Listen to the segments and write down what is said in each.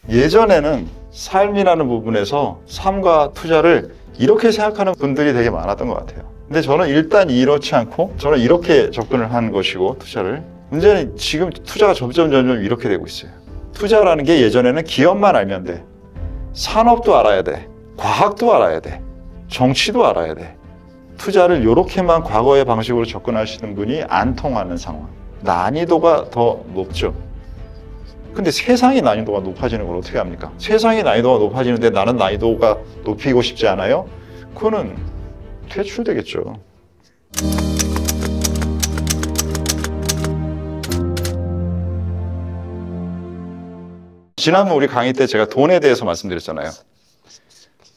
예전에는 삶이라는 부분에서 삶과 투자를 이렇게 생각하는 분들이 되게 많았던 것 같아요. 근데 저는 일단 이렇지 않고 저는 이렇게 접근을 한 것이고, 투자를. 문제는 지금 투자가 점점 이렇게 되고 있어요. 투자라는 게 예전에는 기업만 알면 돼. 산업도 알아야 돼. 과학도 알아야 돼. 정치도 알아야 돼. 투자를 이렇게만 과거의 방식으로 접근하시는 분이 안 통하는 상황. 난이도가 더 높죠. 근데 세상이 난이도가 높아지는 걸 어떻게 합니까? 세상이 난이도가 높아지는데 나는 난이도가 높이고 싶지 않아요? 그거는 퇴출되겠죠. 지난번 우리 강의 때 제가 돈에 대해서 말씀드렸잖아요.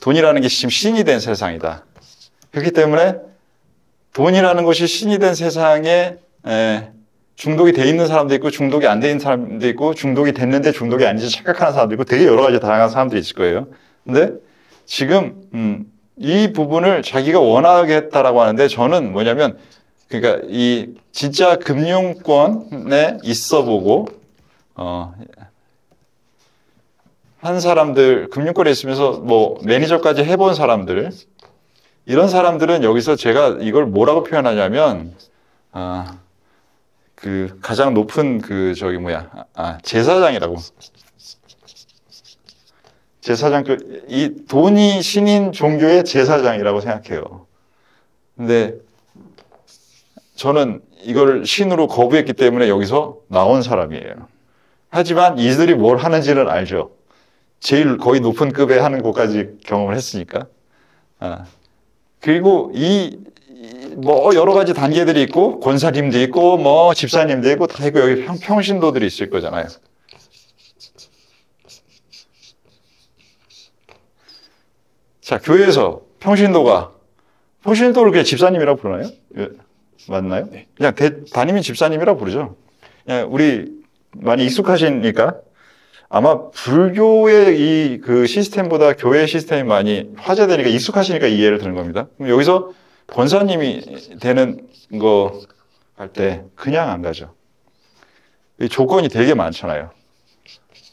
돈이라는 게 지금 신이 된 세상이다. 그렇기 때문에 돈이라는 것이 신이 된 세상에 중독이 돼 있는 사람도 있고 중독이 안 돼 있는 사람도 있고 중독이 됐는데 중독이 아닌지 착각하는 사람도 있고 되게 여러 가지 다양한 사람들이 있을 거예요. 근데 지금 이 부분을 자기가 원하겠다라고 하는데, 저는 뭐냐면, 그러니까 이 진짜 금융권에 있어 보고 한 사람들, 금융권에 있으면서 뭐 매니저까지 해본 사람들, 이런 사람들은 여기서 제가 이걸 뭐라고 표현하냐면, 그 가장 높은 제사장이라고. 제사장, 이 돈이 신인 종교의 제사장이라고 생각해요. 근데 저는 이걸 신으로 거부했기 때문에 여기서 나온 사람이에요. 하지만 이들이 뭘 하는지는 알죠. 제일 거의 높은 급에 하는 것까지 경험을 했으니까. 그리고 뭐 여러 가지 단계들이 있고, 권사님도 있고, 뭐 집사님도 있고, 다 있고, 여기 평신도들이 있을 거잖아요. 자, 교회에서 평신도를 그냥 집사님이라고 부르나요? 맞나요? 네. 그냥 담임 집사님이라고 부르죠. 그냥 우리 많이 익숙하시니까 아마 불교의 그 시스템보다 교회 시스템이 많이 화제되니까 익숙하시니까 이해를 드는 겁니다. 그럼 여기서 권사님이 되는 거 할 때 그냥 안 가죠. 이 조건이 되게 많잖아요.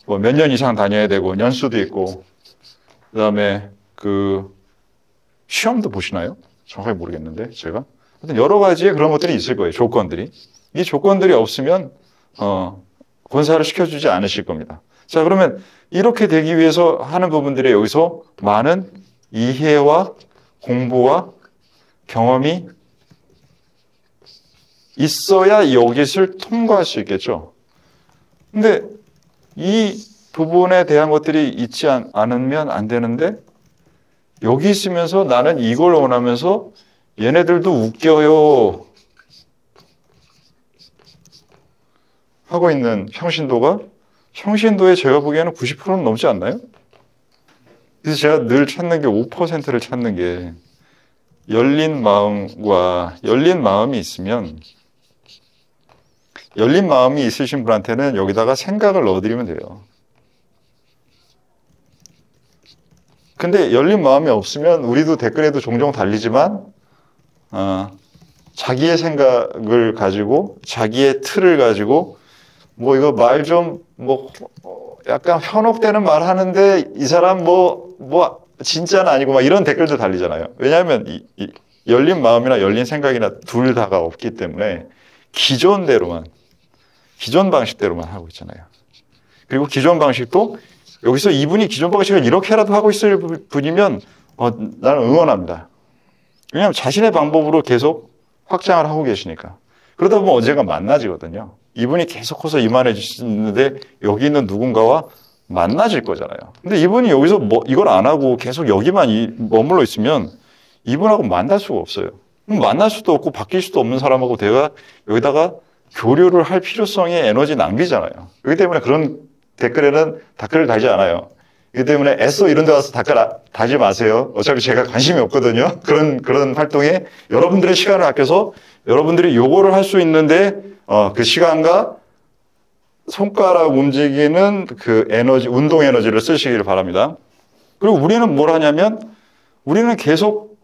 뭐 몇 년 이상 다녀야 되고, 연수도 있고, 그 다음에 시험도 보시나요? 정확하게 모르겠는데, 제가. 하여튼 여러 가지의 그런 것들이 있을 거예요, 조건들이. 이 조건들이 없으면, 권사를 시켜주지 않으실 겁니다. 자, 그러면 이렇게 되기 위해서 하는 부분들이 여기서 많은 이해와 공부와 경험이 있어야 여기를 통과할 수 있겠죠. 근데 이 부분에 대한 것들이 있지 않으면 안 되는데, 여기 있으면서 나는 이걸 원하면서 얘네들도 웃겨요 하고 있는 평신도에 제가 보기에는 90%는 넘지 않나요? 그래서 제가 늘 찾는 게 5%를 찾는 게, 열린 마음이 있으면, 열린 마음이 있으신 분한테는 여기다가 생각을 넣어드리면 돼요. 근데 열린 마음이 없으면, 우리도 댓글에도 종종 달리지만, 자기의 생각을 가지고, 자기의 틀을 가지고, 뭐 이거 말 좀, 약간 현혹되는 말 하는데, 이 사람 진짜는 아니고, 막 이런 댓글도 달리잖아요. 왜냐하면, 이 열린 마음이나 열린 생각이나 둘 다가 없기 때문에, 기존 방식대로만 하고 있잖아요. 그리고 기존 방식도, 여기서 이분이 기존 방식을 이렇게라도 하고 있을 분이면 나는 응원합니다. 왜냐하면 자신의 방법으로 계속 확장을 하고 계시니까. 그러다 보면 언젠가 만나지거든요. 이분이 계속 커서 이만해지시는데 여기 있는 누군가와 만나질 거잖아요. 근데 이분이 여기서 이걸 안 하고 계속 여기만 머물러 있으면 이분하고 만날 수가 없어요. 만날 수도 없고 바뀔 수도 없는 사람하고 내가 여기다가 교류를 할 필요성이 에너지 낭비잖아요. 그렇기 때문에 그런 댓글에는 댓글을 달지 않아요. 그렇기 때문에 애써 이런 데 와서 댓글 달지 마세요. 어차피 제가 관심이 없거든요. 그런 활동에 여러분들의 시간을 아껴서 여러분들이 요거를 할 수 있는데 그 시간과 손가락 움직이는 그 에너지, 운동 에너지를 쓰시기를 바랍니다. 그리고 우리는 뭘 하냐면, 우리는 계속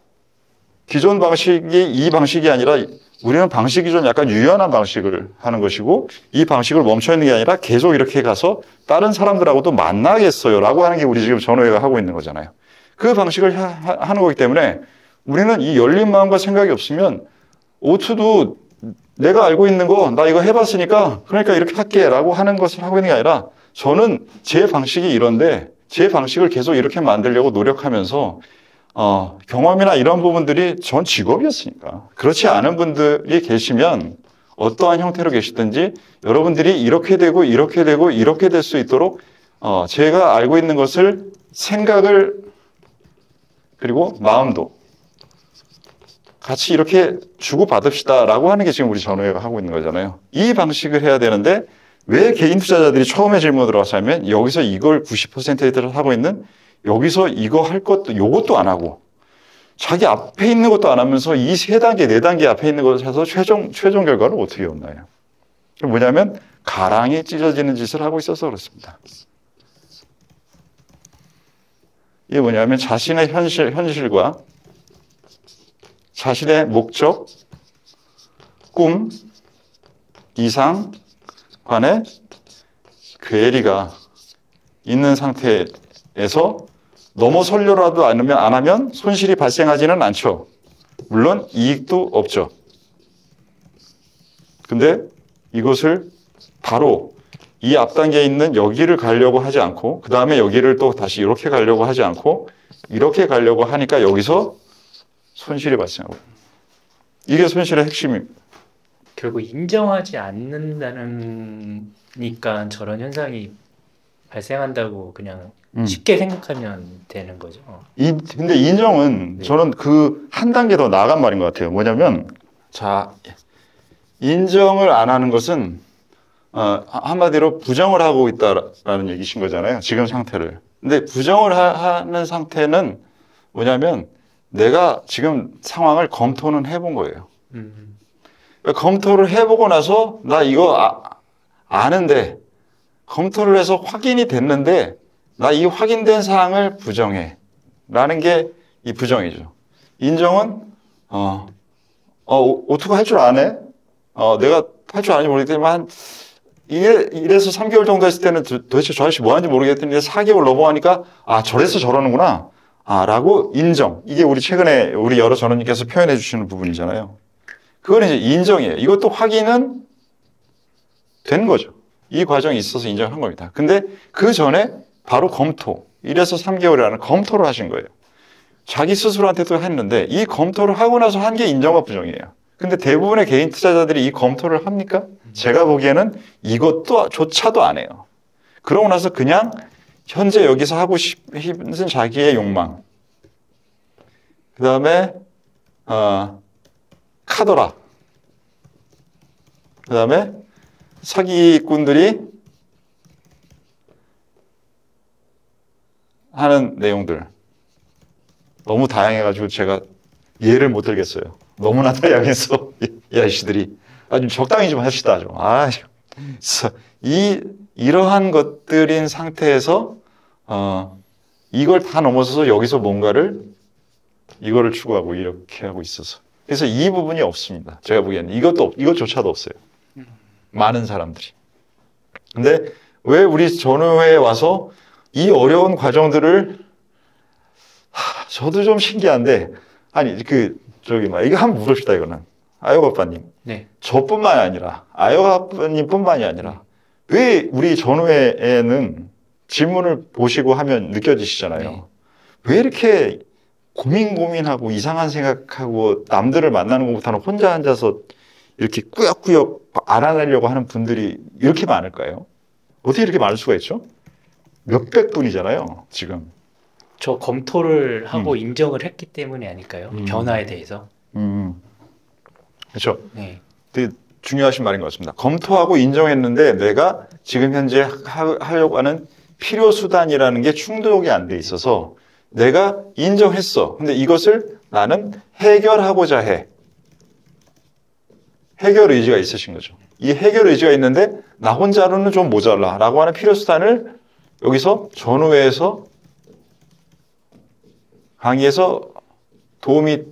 기존 방식이 이 방식이 아니라 우리는 방식이 좀 약간 유연한 방식을 하는 것이고 이 방식을 멈춰 있는 게 아니라 계속 이렇게 가서 다른 사람들하고도 만나겠어요 라고 하는 게 우리 지금 전우회가 하고 있는 거잖아요. 그 방식을 하는 거기 때문에 우리는 이 열린 마음과 생각이 없으면 오투도 내가 알고 있는 거 나 이거 해봤으니까 그러니까 이렇게 할게 라고 하는 것을 하고 있는 게 아니라 저는 제 방식이 이런데 제 방식을 계속 이렇게 만들려고 노력하면서 경험이나 이런 부분들이 전 직업이었으니까 그렇지 않은 분들이 계시면 어떠한 형태로 계시든지 여러분들이 이렇게 되고 이렇게 되고 이렇게 될 수 있도록 제가 알고 있는 것을 생각을 그리고 마음도 같이 이렇게 주고받읍시다 라고 하는 게 지금 우리 전우회가 하고 있는 거잖아요. 이 방식을 해야 되는데 왜 개인 투자자들이 처음에 질문 들어와서 하면 여기서 이걸 90%를 하고 있는 여기서 이거 할 것도 요것도 안 하고 자기 앞에 있는 것도 안 하면서 이 3단계, 4단계 앞에 있는 것을 해서 최종 결과를 어떻게 얻나요? 뭐냐면 가랑이 찢어지는 짓을 하고 있어서 그렇습니다. 이게 뭐냐면 자신의 현실과 자신의 목적, 꿈, 이상 간에 괴리가 있는 상태에서 넘어서려라도 안 하면 손실이 발생하지는 않죠. 물론 이익도 없죠. 근데 이것을 바로 이 앞단계에 있는 여기를 가려고 하지 않고 그 다음에 여기를 또 다시 이렇게 가려고 하지 않고 이렇게 가려고 하니까 여기서 손실이 발생하고 이게 손실의 핵심입니다. 결국 인정하지 않는다니까 저런 현상이 발생한다고 그냥 쉽게 생각하면 되는 거죠. 근데 인정은 네. 저는 그 한 단계 더 나아간 말인 것 같아요. 뭐냐면 자 인정을 안 하는 것은 한마디로 부정을 하고 있다라는 얘기신 거잖아요. 지금 상태를. 근데 부정을 하는 상태는 뭐냐면 내가 지금 상황을 검토는 해본 거예요. 검토를 해보고 나서 나 이거 아는데 검토를 해서 확인이 됐는데 나 이 확인된 사항을 부정해 라는 게 이 부정이죠. 인정은 오투가 할 줄 아네? 내가 할 줄 아는지 모르겠지만 이래서 3개월 정도 했을 때는 도대체 저 아저씨 뭐 하는지 모르겠더니 4개월 넘어가니까 저래서 저러는구나 라고 인정. 이게 우리 최근에 우리 여러 전원님께서 표현해 주시는 부분이잖아요. 그건 이제 인정이에요. 이것도 확인은 된 거죠. 이 과정이 있어서 인정한 겁니다. 근데 그 전에 바로 검토, 1에서 3개월이라는 검토를 하신 거예요. 자기 스스로한테도 했는데 이 검토를 하고 나서 한 게 인정과 부정이에요. 근데 대부분의 개인 투자자들이 이 검토를 합니까? 제가 보기에는 이것도 조차도 안 해요. 그러고 나서 그냥 현재 여기서 하고 싶은 자기의 욕망, 그 다음에 카더라, 그 다음에 사기꾼들이 하는 내용들 너무 다양해가지고 제가 이해를 못 들겠어요. 너무나 다양해서 이 아저씨들이 좀 적당히 좀 합시다 좀. 이러한 것들인 상태에서 이걸 다 넘어서서 여기서 이거를 추구하고 이렇게 하고 있어서 그래서 이 부분이 없습니다. 제가 보기에는 이것조차도 없어요. 많은 사람들이. 근데 왜 우리 전후회에 와서 이 어려운 과정들을 저도 좀 신기한데 이거 한번 물읍시다 이거는 아요가빠님. 네. 저뿐만이 아니라 아요가빠님뿐만이 아니라 왜 우리 전후회에는 질문을 보시고 하면 느껴지시잖아요. 네. 왜 이렇게 고민하고 이상한 생각하고 남들을 만나는 것보다는 혼자 앉아서 이렇게 꾸역꾸역 알아내려고 하는 분들이 이렇게 많을까요? 어떻게 이렇게 많을 수가 있죠? 몇백 분이잖아요, 지금. 저 검토를 하고 인정을 했기 때문이 아닐까요? 변화에 대해서. 그렇죠. 네. 되게 중요하신 말인 것 같습니다. 검토하고 인정했는데 내가 지금 현재 하려고 하는 필요 수단이라는 게 충족이 안 돼 있어서 내가 인정했어. 근데 이것을 나는 해결하고자 해. 해결 의지가 있으신 거죠. 이 해결 의지가 있는데 나 혼자로는 좀 모자라 라고 하는 필요 수단을 여기서 전후회에서 강의에서 도움이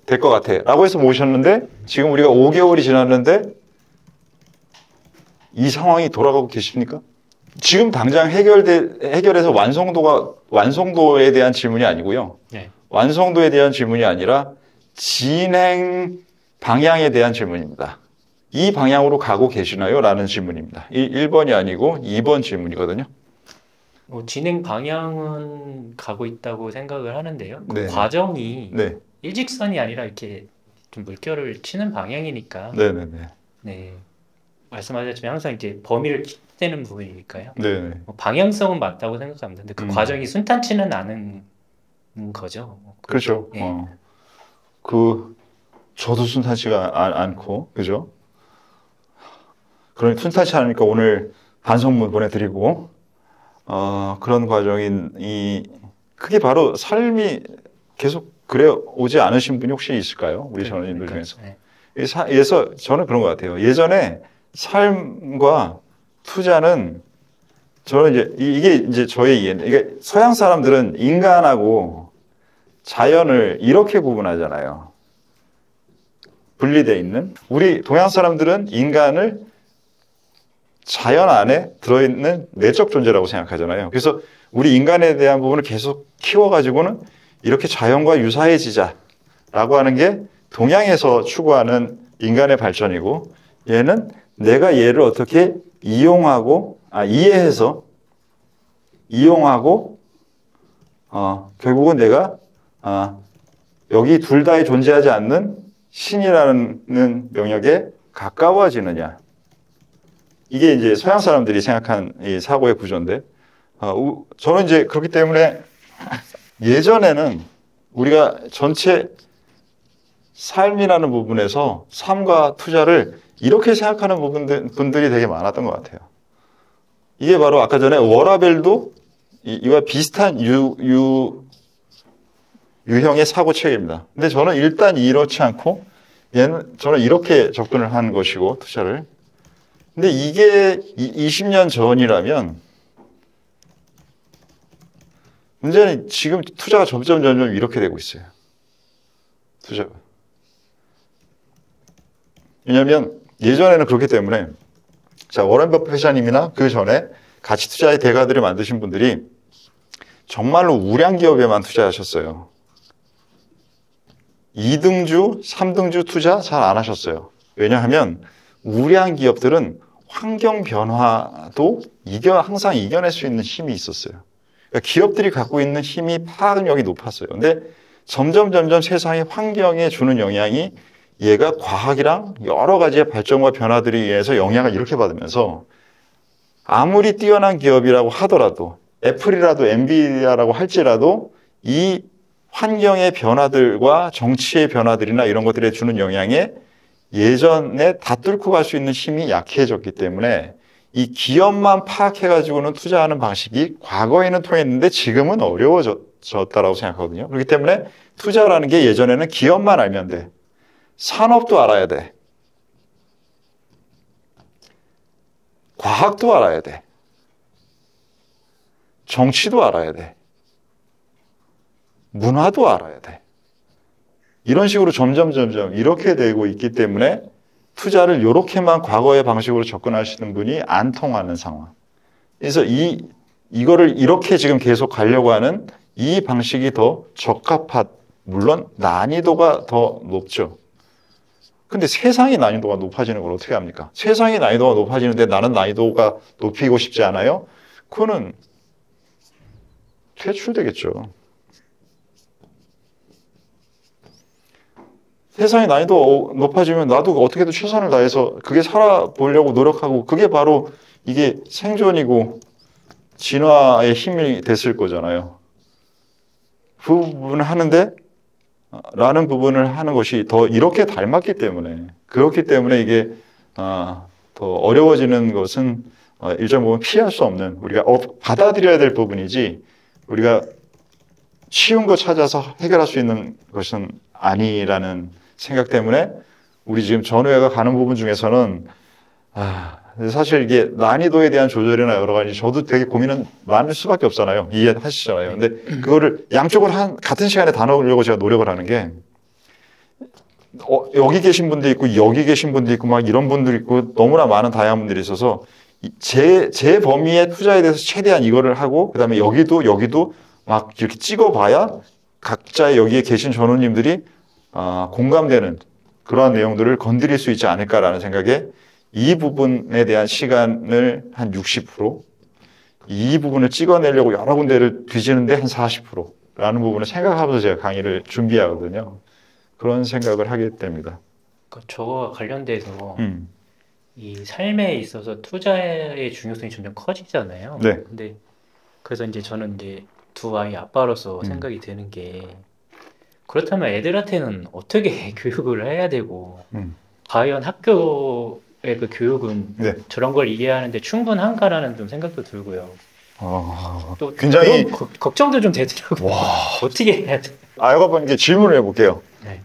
될 것 같아 라고 해서 모셨는데 지금 우리가 5개월이 지났는데 이 상황이 돌아가고 계십니까? 지금 당장 해결해서 완성도에 대한 질문이 아니고요. 네. 완성도에 대한 질문이 아니라 진행 방향에 대한 질문입니다. 이 방향으로 가고 계시나요? 라는 질문입니다. 1번이 아니고 2번 질문이거든요. 진행 방향은 가고 있다고 생각을 하는데요. 그 네. 과정이 네. 일직선이 아니라 이렇게 좀 물결을 치는 방향이니까 네네네. 네. 말씀하셨지만 항상 이제 범위를 킥되는 부분이니까요. 네네. 방향성은 맞다고 생각합니다. 근데 그 과정이 순탄치는 않은 거죠. 그렇죠. 예. 저도 순탄치가 않고, 그죠? 그러니 순탄치 않으니까 오늘 반성문 보내드리고, 그런 그게 바로 삶이 계속 그래 오지 않으신 분이 혹시 있을까요? 우리 전원님들 중에서. 네. 그래서 저는 그런 것 같아요. 예전에 삶과 투자는 저는 이게 이제 저의 이해는 이게 서양 사람들은 인간하고 자연을 이렇게 구분하잖아요. 분리되어 있는. 우리 동양 사람들은 인간을 자연 안에 들어있는 내적 존재라고 생각하잖아요. 그래서 우리 인간에 대한 부분을 계속 키워가지고는 이렇게 자연과 유사해지자라고 하는 게 동양에서 추구하는 인간의 발전이고, 얘는 내가 얘를 어떻게 이해해서 이용하고 결국은 내가 여기 둘 다에 존재하지 않는 신이라는 영역에 가까워지느냐. 이게 이제 서양 사람들이 생각한 이 사고의 구조인데, 저는 이제 그렇기 때문에 예전에는 우리가 전체 삶이라는 부분에서 삶과 투자를 이렇게 생각하는 분들이 되게 많았던 것 같아요. 이게 바로 아까 전에 워라벨도 이와 비슷한 유형의 사고 체계입니다. 근데 저는 일단 이렇지 않고 저는 이렇게 접근을 한 것이고, 투자를. 근데 이게 20년 전이라면 문제는 지금 투자가 점점 이렇게 되고 있어요. 투자가. 왜냐하면 예전에는 그렇기 때문에 자, 워런 버핏님이나 그 전에 가치 투자의 대가들을 만드신 분들이 정말로 우량 기업에만 투자하셨어요. 2등주, 3등주 투자 잘 안 하셨어요. 왜냐하면 우량 기업들은 환경 변화도 항상 이겨낼 수 있는 힘이 있었어요. 그러니까 기업들이 갖고 있는 힘이 파악력이 높았어요. 근데 점점 세상의 환경에 주는 영향이 얘가 과학이랑 여러 가지의 발전과 변화들에 의해서 영향을 이렇게 받으면서 아무리 뛰어난 기업이라고 하더라도 애플이라도 엔비디아라고 할지라도 이 환경의 변화들과 정치의 변화들이나 이런 것들에 주는 영향에 예전에 다 뚫고 갈 수 있는 힘이 약해졌기 때문에 이 기업만 파악해가지고는 투자하는 방식이 과거에는 통했는데 지금은 어려워졌다라고 생각하거든요. 그렇기 때문에 투자라는 게 예전에는 기업만 알면 돼. 산업도 알아야 돼. 과학도 알아야 돼. 정치도 알아야 돼. 문화도 알아야 돼. 이런 식으로 점점 이렇게 되고 있기 때문에 투자를 이렇게만 과거의 방식으로 접근하시는 분이 안 통하는 상황. 그래서 이거를 이렇게 지금 계속 가려고 하는 이 방식이 더 물론 난이도가 더 높죠. 근데 세상의 난이도가 높아지는 걸 어떻게 합니까? 세상의 난이도가 높아지는데 나는 난이도가 높이고 싶지 않아요? 그거는 퇴출되겠죠. 세상의 난이도 높아지면 나도 어떻게든 최선을 다해서 그게 살아보려고 노력하고 그게 바로 이게 생존이고 진화의 힘이 됐을 거잖아요. 그 부분을 하는데 라는 부분을 하는 것이 더 이렇게 닮았기 때문에 그렇기 때문에 이게 더 어려워지는 것은 일정 부분 피할 수 없는 우리가 받아들여야 될 부분이지 우리가 쉬운 거 찾아서 해결할 수 있는 것은 아니라는 생각 때문에 우리 지금 전후회가 가는 부분 중에서는 사실 이게 난이도에 대한 조절이나 여러 가지 저도 되게 고민은 많을 수밖에 없잖아요. 이해하시잖아요. 근데 그거를 양쪽을 같은 시간에 다 넣으려고 제가 노력을 하는 게 여기 계신 분도 있고 여기 계신 분도 있고 막 이런 분들이 있고 너무나 많은 다양한 분들이 있어서 제 범위의 투자에 대해서 최대한 이거를 하고 그다음에 여기도 막 이렇게 찍어봐야 각자의 여기에 계신 전우님들이 공감되는 그러한 내용들을 건드릴 수 있지 않을까라는 생각에 이 부분에 대한 시간을 한 60%, 이 부분을 찍어내려고 여러 군데를 뒤지는데 한 40%라는 부분을 생각하면서 제가 강의를 준비하거든요. 그런 생각을 하게 됩니다. 저와 관련돼서 이 삶에 있어서 투자의 중요성이 점점 커지잖아요. 네. 근데 그래서 이제 저는 이제 두 아이 아빠로서 생각이 드는 게 그렇다면 애들한테는 어떻게 교육을 해야 되고 과연 학교의 그 교육은 네. 저런 걸 이해하는데 충분한가라는 좀 생각도 들고요. 또 굉장히 그런 걱정도 좀 되더라고요. 어떻게 해야 돼? 아이가 질문을 해볼게요. 네.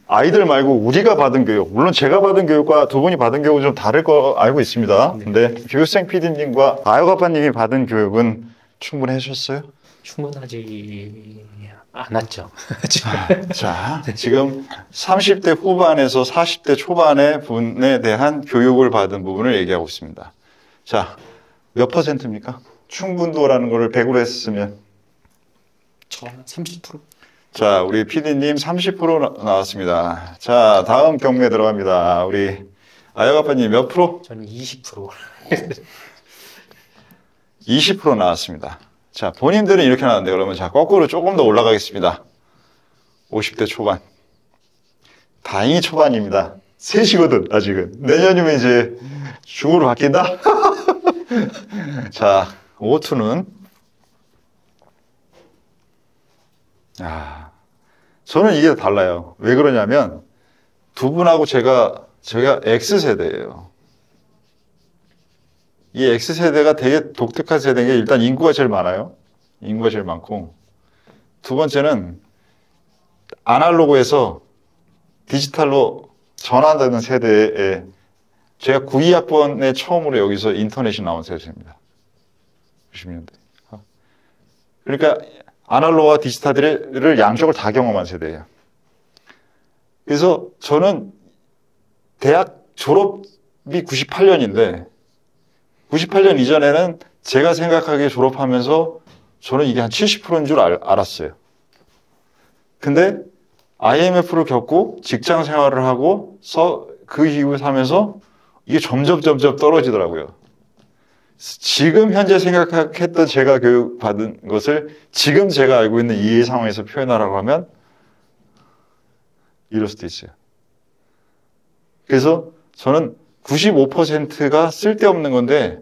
아이들 말고 우리가 받은 교육, 물론 제가 받은 교육과 두 분이 받은 교육은 좀 다를 거 알고 있습니다. 네. 근데 교육생 PD님과 아이가빠님이 받은 교육은 충분하셨어요? 충분하지 않았죠. 자, 지금 30대 후반에서 40대 초반의 분에 대한 교육을 받은 부분을 얘기하고 있습니다. 자, 몇 %입니까? 충분도라는 거를 100으로 했으면? 저는 30%. 자, 우리 PD님 30% 나왔습니다. 자, 다음 경매 들어갑니다. 우리 아이가빠님 몇 프로? 저는 20%. 20% 나왔습니다. 자, 본인들은 이렇게 나왔는데 그러면 자, 거꾸로 조금 더 올라가겠습니다. 50대 초반. 다행히 초반입니다. 셋이거든, 아직은. 내년이면 이제 중으로 바뀐다? 자, 오투는 저는 이게 달라요. 왜 그러냐면 두 분하고 제가 X세대예요. 이 X세대가 되게 독특한 세대인 게 일단 인구가 제일 많아요. 인구가 제일 많고 두 번째는 아날로그에서 디지털로 전환되는 세대에 제가 92학번에 처음으로 여기서 인터넷이 나온 세대입니다. 90년대. 그러니까 아날로그와 디지털을 양쪽을 다 경험한 세대예요. 그래서 저는 대학 졸업이 98년인데 98년 이전에는 제가 생각하기에 졸업하면서 저는 이게 한 70%인 줄 알았어요. 근데 IMF를 겪고 직장 생활을 하고 그 이후에 사면서 이게 점점 떨어지더라고요. 지금 현재 생각했던 제가 교육받은 것을 지금 제가 알고 있는 이 상황에서 표현하라고 하면 이럴 수도 있어요. 그래서 저는 95%가 쓸데없는 건데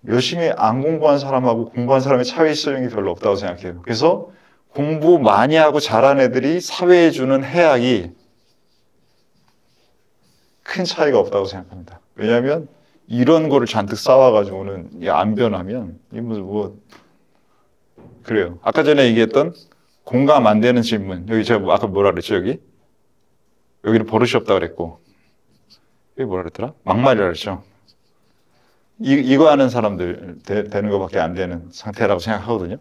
열심히 안 공부한 사람하고 공부한 사람의 차이성이 별로 없다고 생각해요. 그래서 공부 많이 하고 잘한 애들이 사회에 주는 해악이 큰 차이가 없다고 생각합니다. 왜냐하면 이런 거를 잔뜩 쌓아가지고는 안 변하면 그래요. 아까 전에 얘기했던 공감 안 되는 질문. 여기 제가 아까 뭐라 그랬죠? 여기는 버릇이 없다고 그랬고 여기 뭐라 그랬더라? 막말이라 그랬죠. 이거 하는 사람들 되는 것밖에 안 되는 상태라고 생각하거든요.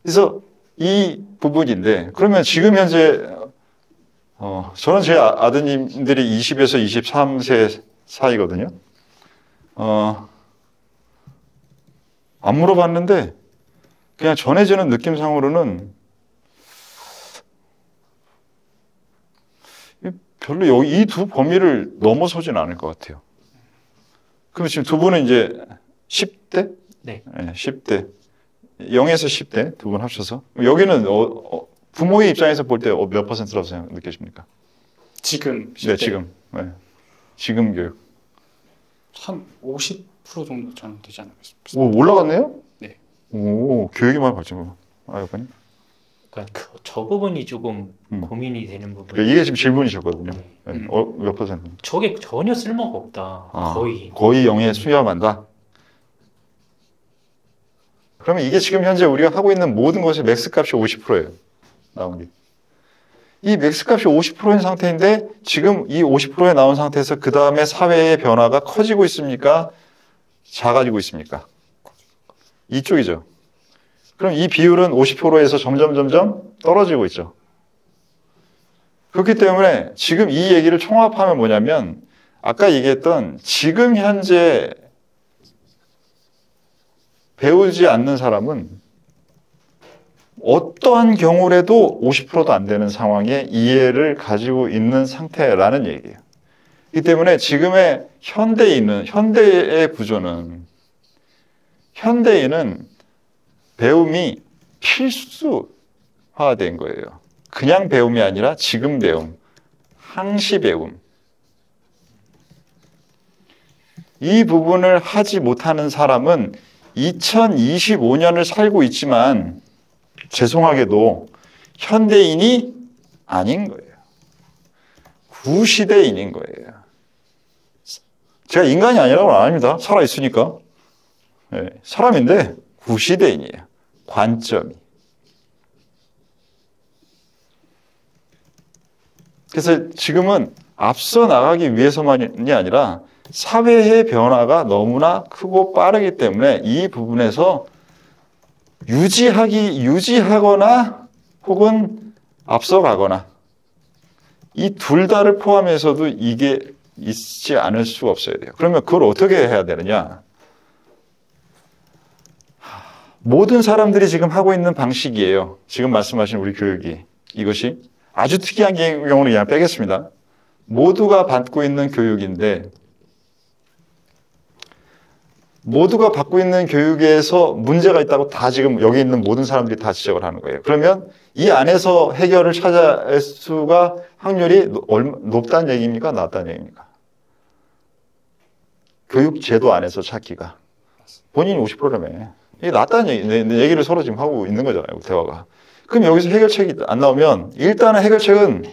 그래서 이 부분인데 그러면 지금 현재 저는 제 아드님들이 20에서 23세 사이거든요. 안 물어봤는데 그냥 전해지는 느낌상으로는 별로 이 두 범위를 넘어서진 않을 것 같아요. 그럼 지금 두 분은 이제 10대? 네. 10대. 0에서 10대 두 분 합쳐서. 여기는 부모의 입장에서 볼 때 몇 %라고 느끼십니까? 지금 네, 지금. 네. 지금 교육. 한 50% 정도 저는 되지 않을까 싶습니다. 오, 올라갔네요? 네. 오, 교육이 많이 발전. 아이고님. 그러니까 저 부분이 조금 고민이 되는 부분. 이게 지금 질문이셨거든요. 네. 몇 %? 저게 전혀 쓸모가 없다. 거의 0에 수렴한다. 그러면 이게 지금 현재 우리가 하고 있는 모든 것의 맥스 값이 50%예요. 나온 게. 이 맥스 값이 50%인 상태인데 지금 이 50%에 나온 상태에서 그 다음에 사회의 변화가 커지고 있습니까? 작아지고 있습니까? 이쪽이죠. 그럼 이 비율은 50%에서 점점 떨어지고 있죠. 그렇기 때문에 지금 이 얘기를 총합하면 뭐냐면 아까 얘기했던 지금 현재 배우지 않는 사람은 어떠한 경우라도 50%도 안 되는 상황에 이해를 가지고 있는 상태라는 얘기예요. 그렇기 때문에 지금의 현대의 구조는 현대인은 배움이 필수화된 거예요. 그냥 배움이 아니라 지금 배움, 항시 배움. 이 부분을 하지 못하는 사람은 2025년을 살고 있지만 죄송하게도 현대인이 아닌 거예요. 구시대인인 거예요. 제가 인간이 아니라고는 안 합니다. 살아있으니까. 네, 사람인데 구시대인이에요. 관점이. 그래서 지금은 앞서 나가기 위해서만이 아니라 사회의 변화가 너무나 크고 빠르기 때문에 이 부분에서 유지하거나 혹은 앞서가거나 이 둘 다를 포함해서도 이게 있지 않을 수가 없어야 돼요. 그러면 그걸 어떻게 해야 되느냐? 모든 사람들이 지금 하고 있는 방식이에요. 지금 말씀하신 우리 교육이. 이것이 아주 특이한 경우는 그냥 빼겠습니다. 모두가 받고 있는 교육인데 모두가 받고 있는 교육에서 문제가 있다고 다 지금 여기 있는 모든 사람들이 다 지적을 하는 거예요. 그러면 이 안에서 해결을 찾아낼 수가 확률이 높다는 얘기입니까? 낮다는 얘기입니까? 교육 제도 안에서 찾기가. 본인이 50%라며. 이게 낮다는 얘기를 서로 지금 하고 있는 거잖아요. 대화가. 그럼 여기서 해결책이 안 나오면 일단은 해결책은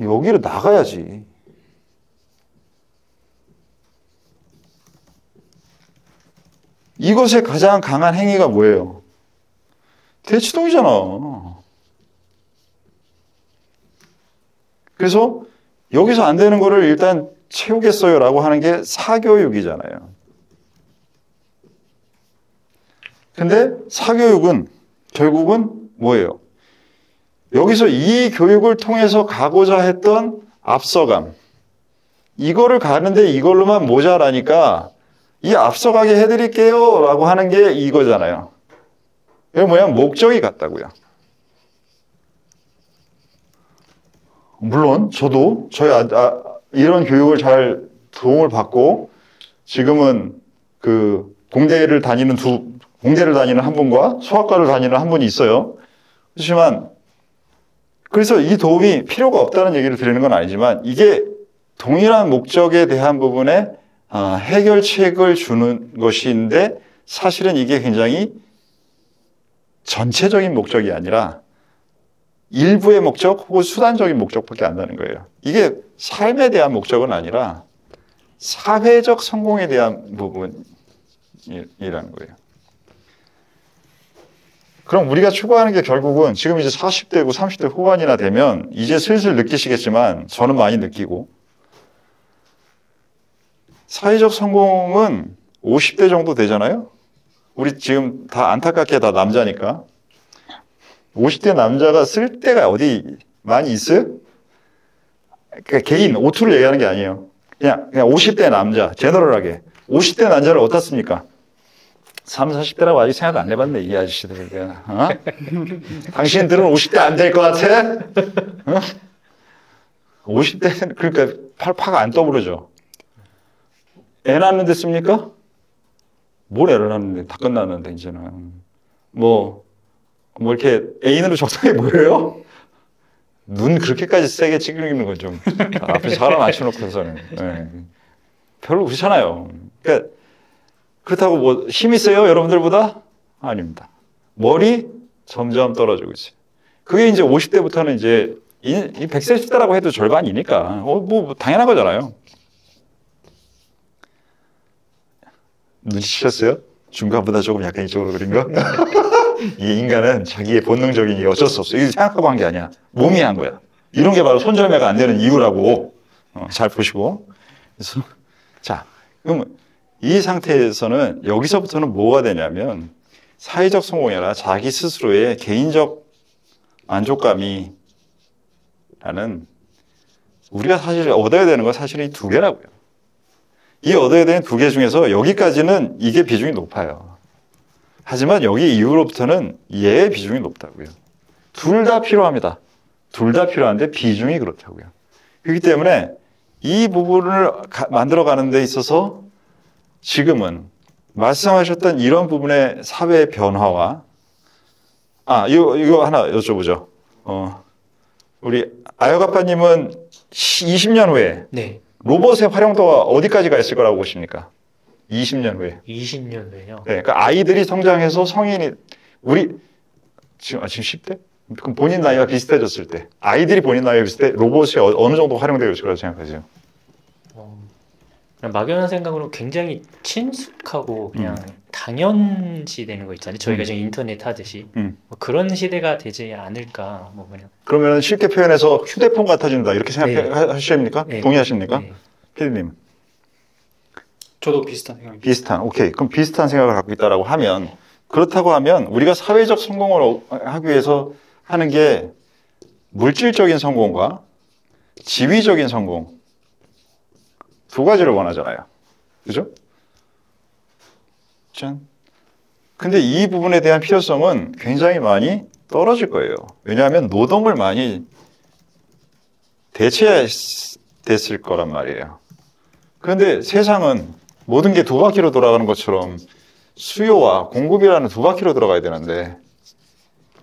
여기로 나가야지. 이것의 가장 강한 행위가 뭐예요? 대치동이잖아. 그래서 여기서 안 되는 거를 일단 채우겠어요 라고 하는 게 사교육이잖아요. 근데 사교육은 결국은 뭐예요? 여기서 이 교육을 통해서 가고자 했던 앞서감. 이거를 가는데 이걸로만 모자라니까 이 앞서가게 해드릴게요 라고 하는 게 이거잖아요. 이게 뭐야? 목적이 같다고요. 물론 저도 이런 교육을 잘 도움을 받고 지금은 그 공대를 다니는 한 분과 수학과를 다니는 한 분이 있어요. 그렇지만 그래서 이 도움이 필요가 없다는 얘기를 드리는 건 아니지만 이게 동일한 목적에 대한 부분에 해결책을 주는 것인데 사실은 이게 굉장히 전체적인 목적이 아니라 일부의 목적 혹은 수단적인 목적밖에 안 나는 거예요. 이게 삶에 대한 목적은 아니라 사회적 성공에 대한 부분이라는 거예요. 그럼 우리가 추구하는 게 결국은 지금 이제 40대고 30대 후반이나 되면 이제 슬슬 느끼시겠지만 저는 많이 느끼고 사회적 성공은 50대 정도 되잖아요? 우리 지금 다 안타깝게 다 남자니까 50대 남자가 쓸 데가 어디 많이 있어요? 그러니까 개인, 오투를 얘기하는 게 아니에요. 그냥 50대 남자, 제너럴하게 50대 남자를 어떻습니까? 30, 40대라고 아직 생각 안 해봤네, 이 아저씨들. 어? 당신들은 50대 안 될 것 같아? 어? 50대, 그러니까 파가 안 떠오르죠. 애 낳는데 씁니까? 뭘 애를 낳는데, 다 끝났는데, 이제는. 뭐 이렇게 애인으로 적당히 보여요? 눈 그렇게까지 세게 찍는 건 좀, 앞에 사람 앉혀놓고서는. 네. 별로 그렇잖아요. 그러니까, 그렇다고 뭐 힘이 세요? 여러분들보다? 아닙니다. 머리 점점 떨어지고 있어요. 그게 이제 50대부터는 이제 100세 10대라고 해도 절반이니까 뭐 당연한 거잖아요. 눈치채셨어요? 중간보다 조금 약간 이쪽으로 그린 거? 이 인간은 자기의 본능적인 게 어쩔 수 없어. 이거 생각하고 한 게 아니야. 몸이 한 거야. 이런 게 바로 손절매가 안 되는 이유라고. 잘 보시고. 그래서 자, 그러면 이 상태에서는 여기서부터는 뭐가 되냐면 사회적 성공이 아니라 자기 스스로의 개인적 만족감이 라는 우리가 사실 얻어야 되는 건 사실 이 두 개라고요. 이 얻어야 되는 두 개 중에서 여기까지는 이게 비중이 높아요. 하지만 여기 이후로부터는 얘의 비중이 높다고요. 둘 다 필요합니다. 둘 다 필요한데 비중이 그렇다고요. 그렇기 때문에 이 부분을 만들어가는 데 있어서 지금은 말씀하셨던 이런 부분의 사회 변화와 이거 하나 여쭤보죠. 우리 아역 아빠님은 20년 후에 네. 로봇의 활용도가 어디까지 가 있을 거라고 보십니까? 20년 후에. 20년 후에요. 네, 그러니까 아이들이 성장해서 성인이 지금 10대? 그럼 본인 나이와 비슷해졌을 때, 아이들이 본인 나이와 비슷해 로봇이 어느 정도 활용되고 있을 거라고 생각하세요? 그냥 막연한 생각으로 굉장히 친숙하고 그냥 당연시 되는 거 있잖아요. 저희가 지금 인터넷 하듯이 뭐 그런 시대가 되지 않을까. 뭐 그냥. 그러면 쉽게 표현해서 휴대폰 같아진다 이렇게 생각하십니까? 네. 동의하십니까? 네. 피디님. 저도 비슷한 생각입니다. 비슷한, 오케이. 그럼 비슷한 생각을 갖고 있다라고 하면, 그렇다고 하면 우리가 사회적 성공을 하기 위해서 하는 게 물질적인 성공과 지위적인 성공 두 가지를 원하잖아요. 그죠? 짠. 근데 이 부분에 대한 필요성은 굉장히 많이 떨어질 거예요. 왜냐하면 노동을 많이 대체됐을 거란 말이에요. 그런데 세상은 모든 게 두 바퀴로 돌아가는 것처럼 수요와 공급이라는 두 바퀴로 들어가야 되는데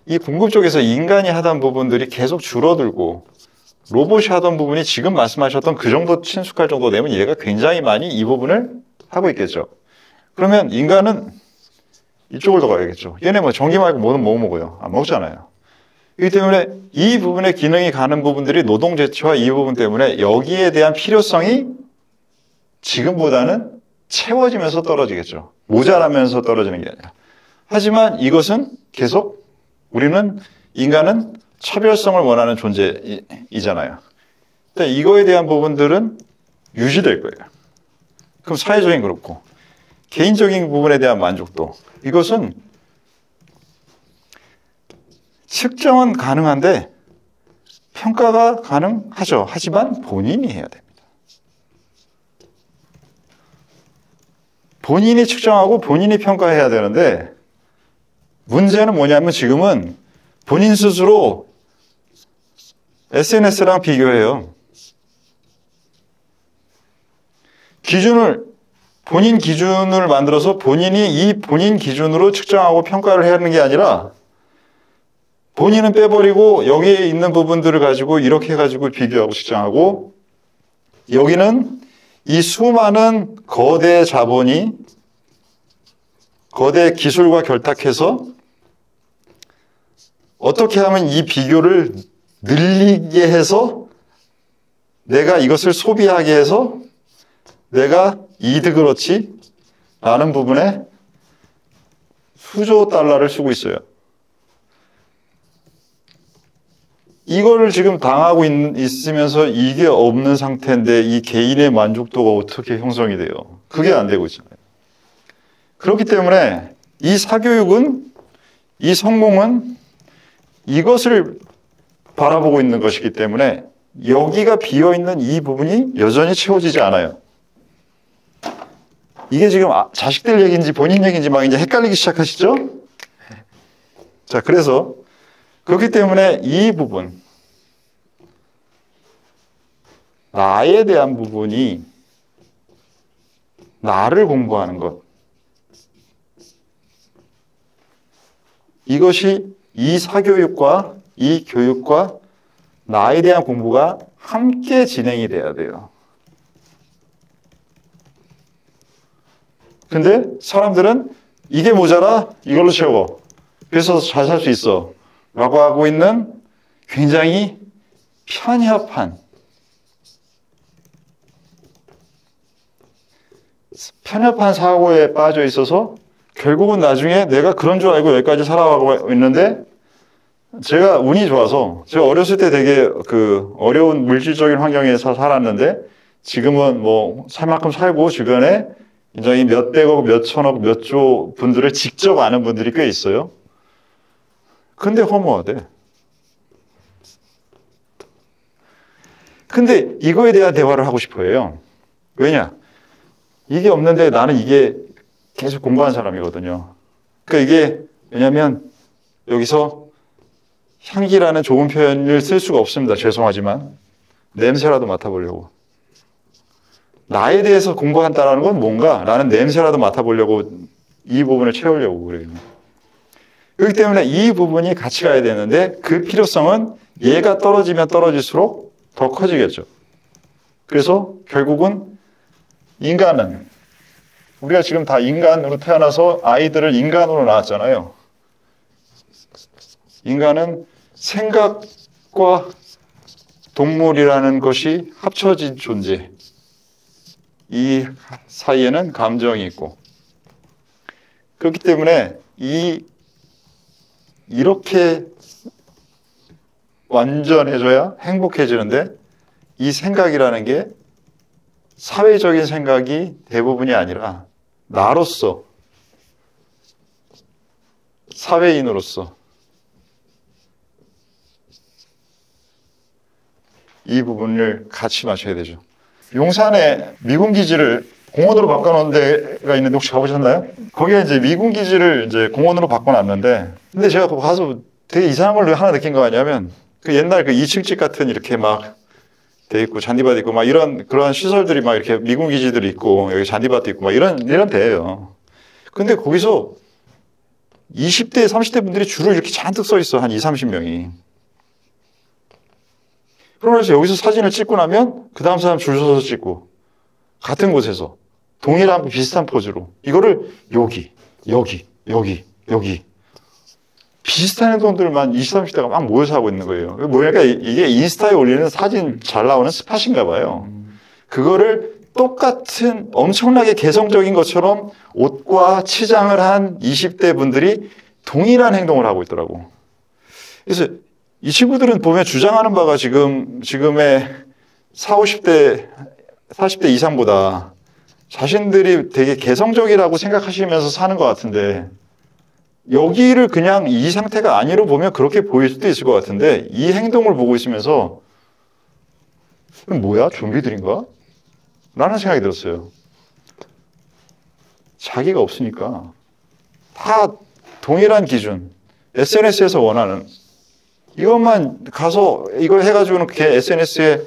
이 공급 쪽에서 인간이 하던 부분들이 계속 줄어들고 로봇이 하던 부분이 지금 말씀하셨던 그 정도 친숙할 정도 되면 얘가 굉장히 많이 이 부분을 하고 있겠죠. 그러면 인간은 이쪽을 더 가야겠죠. 얘네 뭐 전기 말고 뭐는 뭐 먹어요? 안 먹잖아요. 그렇기 때문에 이 부분의 기능이 가는 부분들이 노동 재치와 이 부분 때문에 여기에 대한 필요성이 지금보다는 채워지면서 떨어지겠죠. 모자라면서 떨어지는 게 아니라. 하지만 이것은 계속 인간은 차별성을 원하는 존재이잖아요. 근데 이거에 대한 부분들은 유지될 거예요. 그럼 사회적인 그렇고 개인적인 부분에 대한 만족도 이것은 측정은 가능한데 평가가 가능하죠. 하지만 본인이 해야 됩니다. 본인이 측정하고 본인이 평가해야 되는데 문제는 뭐냐면 지금은 본인 스스로 SNS랑 비교해요. 본인 기준을 만들어서 본인이 이 본인 기준으로 측정하고 평가를 해야 하는 게 아니라 본인은 빼버리고 여기에 있는 부분들을 가지고 이렇게 해가지고 비교하고 측정하고 여기는 이 수많은 거대 자본이 거대 기술과 결탁해서 어떻게 하면 이 비교를 늘리게 해서 내가 이것을 소비하게 해서 내가 이득을 얻지 라는 부분에 수조 달러를 쓰고 있어요. 이거를 지금 당하고 있으면서 이게 없는 상태인데 이 개인의 만족도가 어떻게 형성이 돼요? 그게 안 되고 있잖아요. 그렇기 때문에 이 사교육은, 이 성공은 이것을 바라보고 있는 것이기 때문에 여기가 비어있는 이 부분이 여전히 채워지지 않아요. 이게 지금 자식들 얘기인지 본인 얘기인지 막 이제 헷갈리기 시작하시죠? 자, 그래서 그렇기 때문에 이 부분, 나에 대한 부분이 나를 공부하는 것, 이것이 이 사교육과 이 교육과 나에 대한 공부가 함께 진행이 돼야 돼요. 근데 사람들은 이게 모자라? 이걸로 채워. 그래서 잘 살 수 있어. 라고 하고 있는 굉장히 편협한 사고에 빠져 있어서 결국은 나중에 내가 그런 줄 알고 여기까지 살아가고 있는데 제가 운이 좋아서 제가 어렸을 때 되게 어려운 물질적인 환경에서 살았는데 지금은 뭐 살 만큼 살고 주변에 굉장히 몇백억, 몇천억, 몇 조 분들을 직접 아는 분들이 꽤 있어요. 근데 허무하대. 근데 이거에 대한 대화를 하고 싶어 해요. 왜냐? 이게 없는데 나는 이게 계속 공부한 사람이거든요. 그러니까 이게 왜냐면 여기서 향기라는 좋은 표현을 쓸 수가 없습니다. 죄송하지만 냄새라도 맡아보려고. 나에 대해서 공부한다는 건 뭔가 라는 냄새라도 맡아보려고 이 부분을 채우려고 그래요. 그렇기 때문에 이 부분이 같이 가야 되는데 그 필요성은 얘가 떨어지면 떨어질수록 더 커지겠죠. 그래서 결국은 인간은 우리가 지금 다 인간으로 태어나서 아이들을 인간으로 낳았잖아요. 인간은 생각과 동물이라는 것이 합쳐진 존재. 이 사이에는 감정이 있고 그렇기 때문에 이렇게 완전해져야 행복해지는데 이 생각이라는 게 사회적인 생각이 대부분이 아니라 나로서 사회인으로서 이 부분을 같이 맞춰야 되죠. 용산에 미군 기지를 공원으로 바꿔놓은 데가 있는데 혹시 가보셨나요? 거기에 이제 미군 기지를 이제 공원으로 바꿔놨는데, 근데 제가 거기 가서 되게 이상한 걸 하나 느낀 거 아니냐면, 그 옛날 그 2층 집 같은 이렇게 막 돼 있고 잔디밭 있고 막 그런 시설들이 막 이렇게 미군 기지들이 있고 여기 잔디밭도 있고 막 이런 데예요. 근데 거기서 20대, 30대 분들이 줄을 이렇게 잔뜩 서 있어. 한 30명이. 그러면서 여기서 사진을 찍고 나면 그 다음 사람 줄 서서 찍고 같은 곳에서 동일한 비슷한 포즈로 이거를 여기 비슷한 행동들만 20, 30대가 막 모여서 하고 있는 거예요. 뭐냐니까 이게 인스타에 올리는 사진 잘 나오는 스팟인가 봐요. 그거를 똑같은 엄청나게 개성적인 것처럼 옷과 치장을 한 20대 분들이 동일한 행동을 하고 있더라고. 그래서 이 친구들은 보면 주장하는 바가 지금의 40, 50대 이상보다 자신들이 되게 개성적이라고 생각하시면서 사는 것 같은데 여기를 그냥 이 상태가 아니로 보면 그렇게 보일 수도 있을 것 같은데 이 행동을 보고 있으면서 뭐야? 좀비들인가? 라는 생각이 들었어요. 자기가 없으니까 다 동일한 기준, SNS에서 원하는 이것만 가서 이걸 해가지고는 그게 SNS에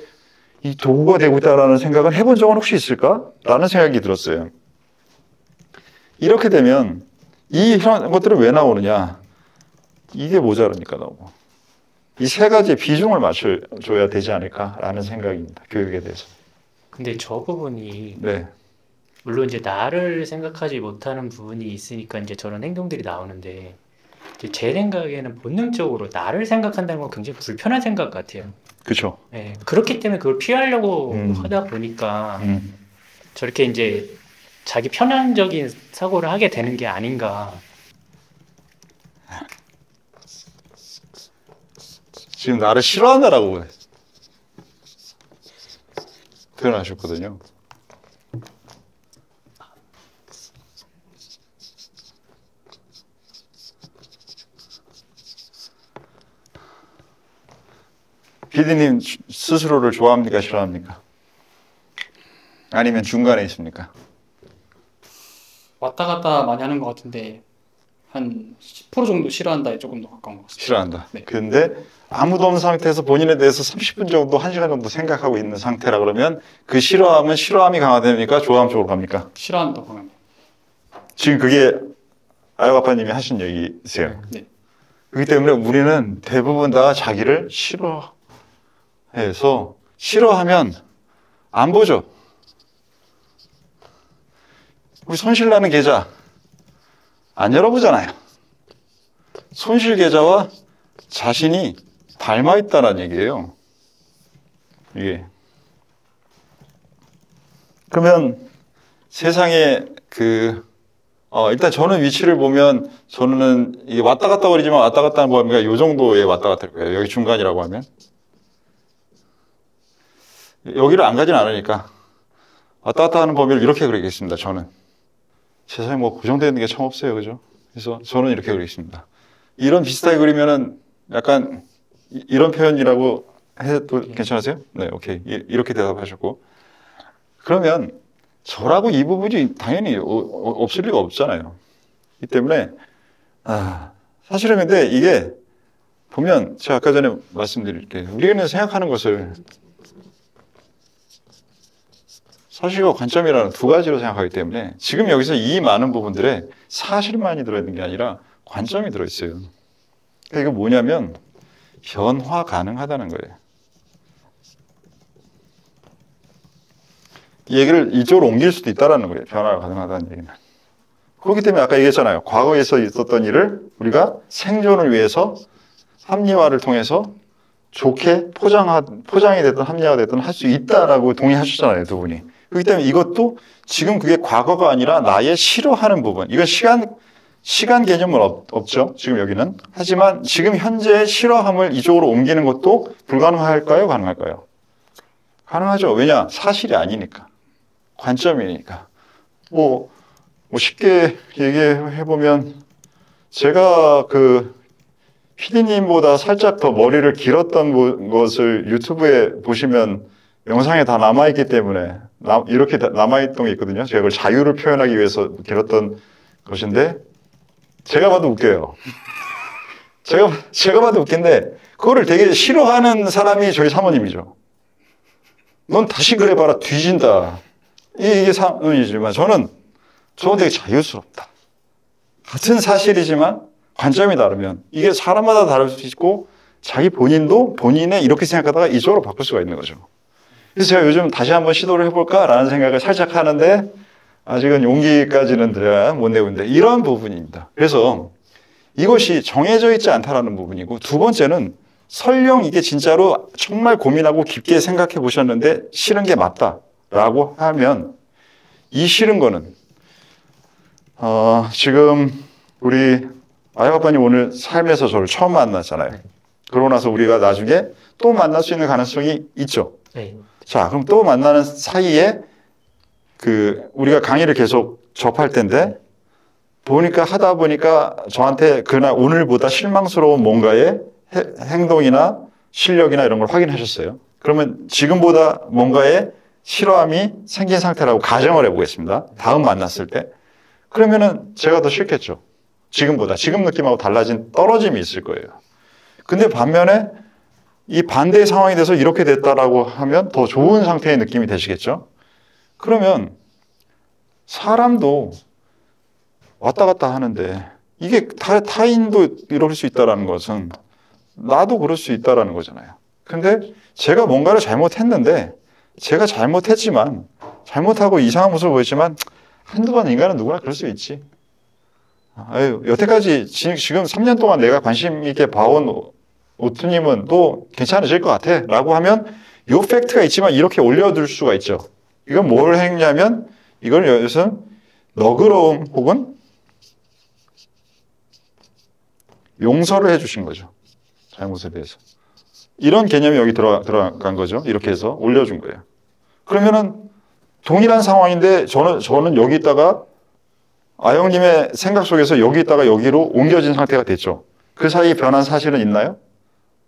이 도구가 되고 있다라는 생각은 해본 적은 혹시 있을까? 라는 생각이 들었어요. 이렇게 되면 이런 것들은 왜 나오느냐? 이게 모자라니까 나오고. 이 세 가지의 비중을 맞춰줘야 되지 않을까라는 생각입니다. 교육에 대해서. 근데 저 부분이 네. 물론 이제 나를 생각하지 못하는 부분이 있으니까 이제 저런 행동들이 나오는데 이제 제 생각에는 본능적으로 나를 생각한다는 건 굉장히 불편한 생각 같아요. 그렇죠. 네, 그렇기 때문에 그걸 피하려고 하다 보니까 저렇게 이제 자기 편향적인 사고를 하게 되는 게 아닌가. 지금 나를 싫어한다라고 표현하셨거든요. PD님 스스로를 좋아합니까? 싫어합니까? 아니면 중간에 있습니까? 왔다 갔다 많이 하는 것 같은데 한 10% 정도 싫어한다에 조금 더 가까운 것 같습니다. 싫어한다. 네. 근데 아무도 없는 상태에서 본인에 대해서 30분 정도, 1시간 정도 생각하고 있는 상태라 그러면 그 싫어함은 싫어함이 강화됩니까? 좋아함 쪽으로 갑니까? 싫어한다고 합니다. 지금 그게 아요아빠님이 하신 얘기세요. 네. 그렇기 때문에 우리는 대부분 다 자기를 싫어해서 싫어하면 안 보죠. 우리 손실나는 계좌 안 열어보잖아요. 손실 계좌와 자신이 닮아 있다는 얘기예요. 이게. 그러면 세상에 일단 저는 위치를 보면 저는 이게 왔다 갔다 거리지만 왔다 갔다 하는 범위가 이 정도에 왔다 갔다 할 거예요. 여기 중간이라고 하면. 여기를 안 가진 않으니까 왔다 갔다 하는 범위를 이렇게 그리겠습니다. 저는. 세상에 뭐 고정되는 게 참 없어요. 그죠? 그래서 저는 이렇게 그리겠습니다. 이런 비슷하게 그리면은 약간 이런 표현이라고 해도 괜찮으세요? 네, 오케이. 이렇게 대답하셨고. 그러면 저라고 이 부분이 당연히 없을 리가 없잖아요. 이 때문에 사실은 근데 이게 보면 제가 아까 전에 말씀드릴게요. 우리는 생각하는 것을 사실과 관점이라는 두 가지로 생각하기 때문에 지금 여기서 이 많은 부분들에 사실만이 들어있는 게 아니라 관점이 들어있어요. 그러니까 이거 뭐냐면 변화 가능하다는 거예요. 이 얘기를 이쪽으로 옮길 수도 있다는 거예요. 변화가 가능하다는 얘기는. 그렇기 때문에 아까 얘기했잖아요. 과거에서 있었던 일을 우리가 생존을 위해서 합리화를 통해서 좋게 포장이 됐든 합리화가 됐든 할 수 있다라고 동의하셨잖아요. 두 분이. 그렇기 때문에 이것도 지금 그게 과거가 아니라 나의 싫어하는 부분. 이건 시간 개념은 없죠. 지금 여기는. 하지만 지금 현재의 싫어함을 이쪽으로 옮기는 것도 불가능할까요? 가능할까요? 가능하죠. 왜냐? 사실이 아니니까. 관점이니까. 뭐 쉽게 얘기해보면 제가 PD님보다 살짝 더 머리를 길었던 것을 유튜브에 보시면 영상에 다 남아있기 때문에 이렇게 남아있던 게 있거든요. 제가 그걸 자유를 표현하기 위해서 길었던 것인데 제가 봐도 웃겨요. 제가 봐도 웃긴데 그거를 되게 싫어하는 사람이 저희 사모님이죠. 넌 다시 그래봐라 뒤진다. 이게 사모님이지만 저는 되게 자유스럽다. 같은 사실이지만 관점이 다르면 이게 사람마다 다를 수 있고 자기 본인도 본인의 이렇게 생각하다가 이쪽으로 바꿀 수가 있는 거죠. 그래서 제가 요즘 다시 한번 시도를 해볼까라는 생각을 살짝 하는데 아직은 용기까지는 제가 못 내고 있는데 이런 부분입니다. 그래서 이것이 정해져 있지 않다라는 부분이고 두 번째는 설령 이게 진짜로 정말 고민하고 깊게 생각해 보셨는데 싫은 게 맞다라고 하면 이 싫은 거는 지금 우리 아빠님 오늘 삶에서 저를 처음 만났잖아요. 그러고 나서 우리가 나중에 또 만날 수 있는 가능성이 있죠. 네. 자, 그럼 또 만나는 사이에 우리가 강의를 계속 접할 텐데 하다 보니까 저한테 오늘보다 실망스러운 뭔가의 행동이나 실력이나 이런 걸 확인하셨어요. 그러면 지금보다 뭔가의 싫어함이 생긴 상태라고 가정을 해보겠습니다. 다음 만났을 때. 그러면은 제가 더 싫겠죠. 지금보다. 지금 느낌하고 달라진 떨어짐이 있을 거예요. 근데 반면에 이 반대의 상황이 돼서 이렇게 됐다라고 하면 더 좋은 상태의 느낌이 되시겠죠? 그러면 사람도 왔다 갔다 하는데 이게 타인도 이럴 수 있다는 것은 나도 그럴 수 있다는 거잖아요. 근데 제가 뭔가를 잘못했는데 제가 잘못했지만 잘못하고 이상한 모습을 보였지만 한두 번 인간은 누구나 그럴 수 있지. 여태까지 지금 3년 동안 내가 관심 있게 봐온 오투님은 또 괜찮으실 것 같아 라고 하면 이 팩트가 있지만 이렇게 올려둘 수가 있죠. 이건 뭘 했냐면 이걸 여기서 너그러움 혹은 용서를 해주신 거죠. 잘못에 대해서. 이런 개념이 여기 들어간 거죠. 이렇게 해서 올려준 거예요. 그러면은 동일한 상황인데 저는 여기 있다가 아영님의 생각 속에서 여기 있다가 여기로 옮겨진 상태가 됐죠. 그 사이에 변한 사실은 있나요?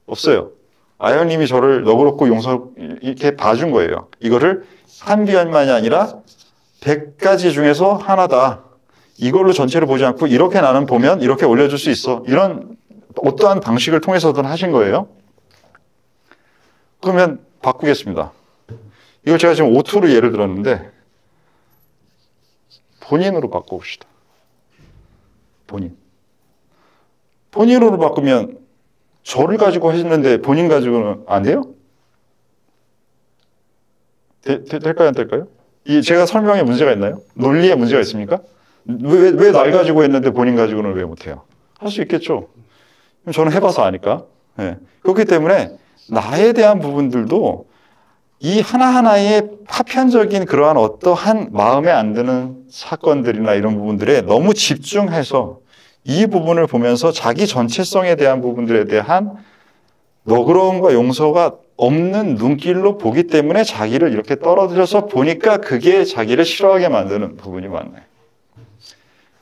없어요. 아영님이 저를 너그럽고 용서 이렇게 봐준 거예요. 이거를 한 변만이 아니라 100가지 중에서 하나다. 이걸로 전체를 보지 않고 이렇게 나는 보면 이렇게 올려줄 수 있어. 이런 어떠한 방식을 통해서든 하신 거예요. 그러면 바꾸겠습니다. 이걸 제가 지금 O2로 예를 들었는데 본인으로 바꿔봅시다. 본인으로 바꾸면 저를 가지고 했는데 본인 가지고는 안 돼요? 될까요? 안 될까요? 제가 설명에 문제가 있나요? 논리에 문제가 있습니까? 왜 날 가지고 했는데 본인 가지고는 왜 못해요? 할 수 있겠죠. 저는 해봐서 아니까. 네. 그렇기 때문에 나에 대한 부분들도 이 하나하나의 파편적인 그러한 어떠한 마음에 안 드는 사건들이나 이런 부분들에 너무 집중해서 이 부분을 보면서 자기 전체성에 대한 부분들에 대한 너그러움과 용서가 없는 눈길로 보기 때문에 자기를 이렇게 떨어뜨려서 보니까 그게 자기를 싫어하게 만드는 부분이 많아요.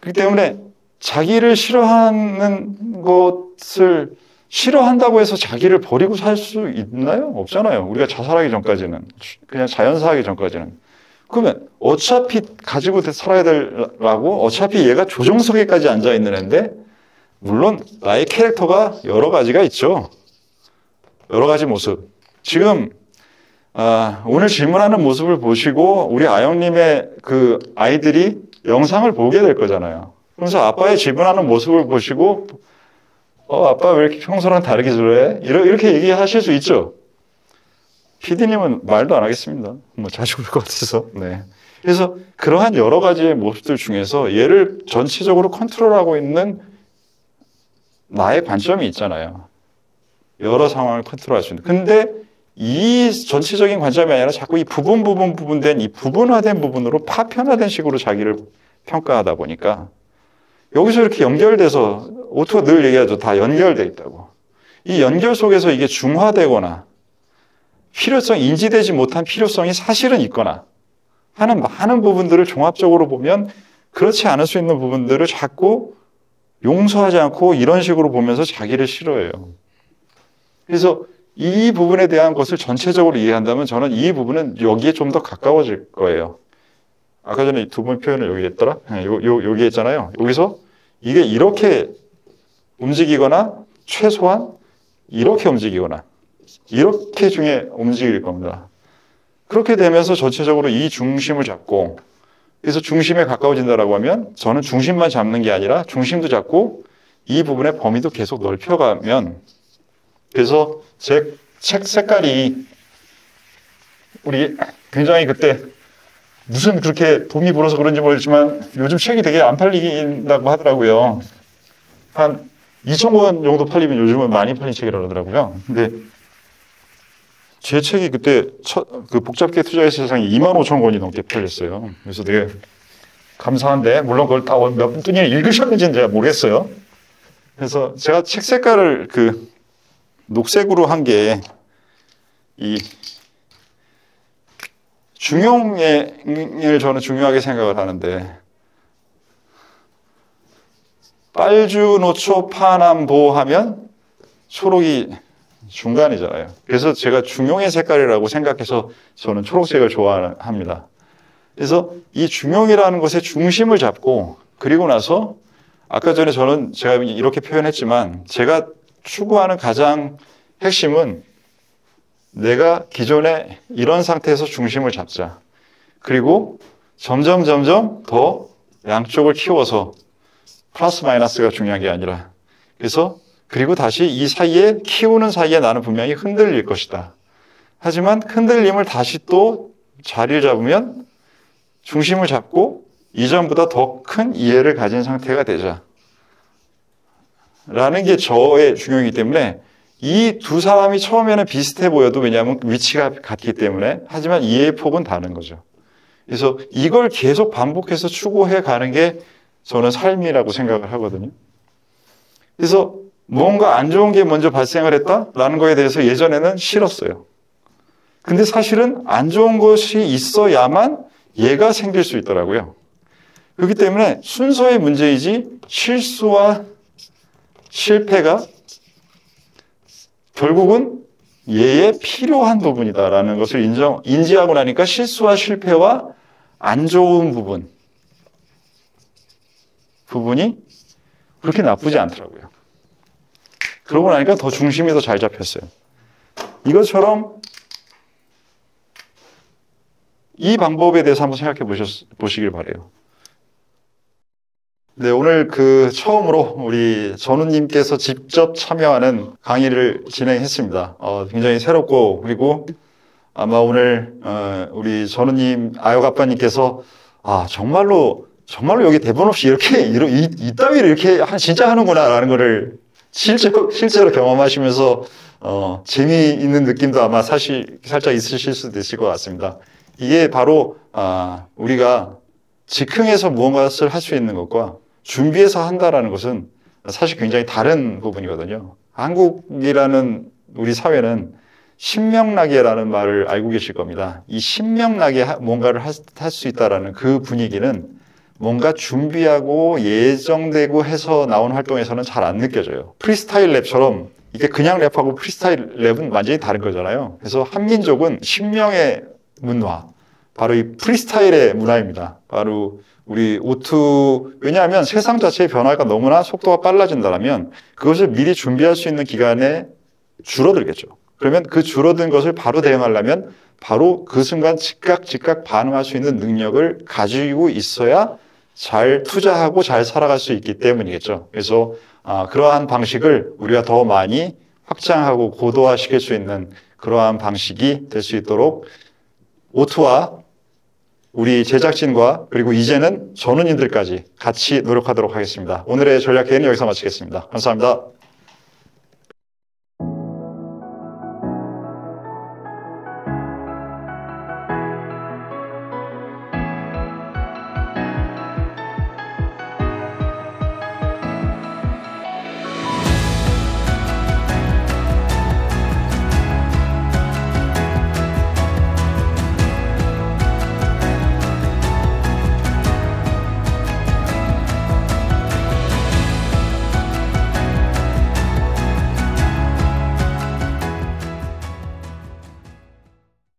그렇기 때문에 자기를 싫어하는 것을 싫어한다고 해서 자기를 버리고 살 수 있나요? 없잖아요. 우리가 자살하기 전까지는. 그냥 자연사하기 전까지는. 그러면 어차피 가지고 살아야 되라고 어차피 얘가 조종석에까지 앉아있는 애인데 물론 나의 캐릭터가 여러 가지가 있죠. 여러 가지 모습. 지금 오늘 질문하는 모습을 보시고 우리 아영님의 그 아이들이 영상을 보게 될 거잖아요. 그래서 아빠의 질문하는 모습을 보시고 아빠 왜 이렇게 평소랑 다르게 저래? 이렇게 얘기하실 수 있죠. PD님은 말도 안 하겠습니다. 뭐 자주 올 것 같아서. 네. 그래서 그러한 여러 가지의 모습들 중에서 얘를 전체적으로 컨트롤하고 있는 나의 관점이 있잖아요. 여러 상황을 컨트롤할 수 있는. 근데 이 전체적인 관점이 아니라 자꾸 이 부분된 이 부분화된 부분으로 파편화된 식으로 자기를 평가하다 보니까 여기서 이렇게 연결돼서 오토가 늘 얘기하죠. 다 연결돼 있다고. 이 연결 속에서 이게 중화되거나 필요성이 인지되지 못한 필요성이 사실은 있거나 하는 많은 부분들을 종합적으로 보면 그렇지 않을 수 있는 부분들을 자꾸 용서하지 않고 이런 식으로 보면서 자기를 싫어해요. 그래서 이 부분에 대한 것을 전체적으로 이해한다면 저는 이 부분은 여기에 좀 더 가까워질 거예요. 아까 전에 두 번 표현을 여기 했더라? 여기 했잖아요. 여기서 이게 이렇게 움직이거나 최소한 이렇게 움직이거나 이렇게 중에 움직일 겁니다. 그렇게 되면서 전체적으로 이 중심을 잡고 그래서 중심에 가까워진다라고 하면 저는 중심만 잡는 게 아니라 중심도 잡고 이 부분의 범위도 계속 넓혀가면 그래서 제 책 색깔이 우리 굉장히 그때 무슨 그렇게 봄이 불어서 그런지 모르겠지만 요즘 책이 되게 안 팔린다고 하더라고요. 한 2,000권 정도 팔리면 요즘은 많이 팔린 책이라고 하더라고요. 근데 제 책이 그때 그 복잡계 투자의 세상이 25,000권이 넘게 팔렸어요. 그래서 되게 감사한데 물론 그걸 다 몇 분이 읽으셨는지는 제가 모르겠어요. 그래서 제가 책 색깔을 그 녹색으로 한 게 이 중용을 저는 중요하게 생각을 하는데 빨주노초 파남보 하면 초록이 중간이잖아요. 그래서 제가 중용의 색깔이라고 생각해서 저는 초록색을 좋아합니다. 그래서 이 중용이라는 것의 중심을 잡고 그리고 나서 아까 전에 제가 이렇게 표현했지만 제가 추구하는 가장 핵심은 내가 기존에 이런 상태에서 중심을 잡자. 그리고 점점 더 양쪽을 키워서 플러스 마이너스가 중요한 게 아니라 그래서 그리고 다시 이 사이에 키우는 사이에 나는 분명히 흔들릴 것이다. 하지만 흔들림을 다시 또 자리를 잡으면 중심을 잡고 이전보다 더 큰 이해를 가진 상태가 되자. 라는 게 저의 중요이기 때문에 이 두 사람이 처음에는 비슷해 보여도 왜냐하면 위치가 같기 때문에 하지만 이해의 폭은 다른 거죠. 그래서 이걸 계속 반복해서 추구해 가는 게 저는 삶이라고 생각을 하거든요. 그래서 뭔가 안 좋은 게 먼저 발생을 했다라는 거에 대해서 예전에는 싫었어요. 근데 사실은 안 좋은 것이 있어야만 얘가 생길 수 있더라고요. 그렇기 때문에 순서의 문제이지 실수와 실패가 결국은 얘의 필요한 부분이다라는 것을 인지하고 나니까 실수와 실패와 안 좋은 부분이 그렇게 나쁘지 않더라고요. 그러고 나니까 더 중심이 더 잘 잡혔어요. 이것처럼 이 방법에 대해서 한번 생각해 보시길 바래요. 네, 오늘 처음으로 우리 전우님께서 직접 참여하는 강의를 진행했습니다. 굉장히 새롭고, 그리고 아마 오늘, 우리 전우님, 아역아빠님께서, 정말로 여기 대본 없이 이따위를 이렇게 진짜 하는구나라는 거를 실제로 경험하시면서, 재미있는 느낌도 아마 사실 살짝 있으실 수도 있을 것 같습니다. 이게 바로, 우리가 즉흥해서 무언가를 할 수 있는 것과 준비해서 한다라는 것은 사실 굉장히 다른 부분이거든요. 한국이라는 우리 사회는 신명나게라는 말을 알고 계실 겁니다. 이 신명나게 뭔가를 할 수 있다라는 그 분위기는 뭔가 준비하고 예정되고 해서 나온 활동에서는 잘 안 느껴져요. 프리스타일 랩처럼 이게 그냥 랩하고 프리스타일 랩은 완전히 다른 거잖아요. 그래서 한민족은 신명의 문화, 바로 이 프리스타일의 문화입니다. 바로 우리 O2, 왜냐하면 세상 자체의 변화가 너무나 속도가 빨라진다면 그것을 미리 준비할 수 있는 기간에 줄어들겠죠. 그러면 그 줄어든 것을 바로 대응하려면 바로 그 순간 즉각 반응할 수 있는 능력을 가지고 있어야 잘 투자하고 잘 살아갈 수 있기 때문이겠죠. 그래서 그러한 방식을 우리가 더 많이 확장하고 고도화시킬 수 있는 그러한 방식이 될 수 있도록 O2와 우리 제작진과 그리고 이제는 전원님들까지 같이 노력하도록 하겠습니다. 오늘의 전략회의는 여기서 마치겠습니다. 감사합니다.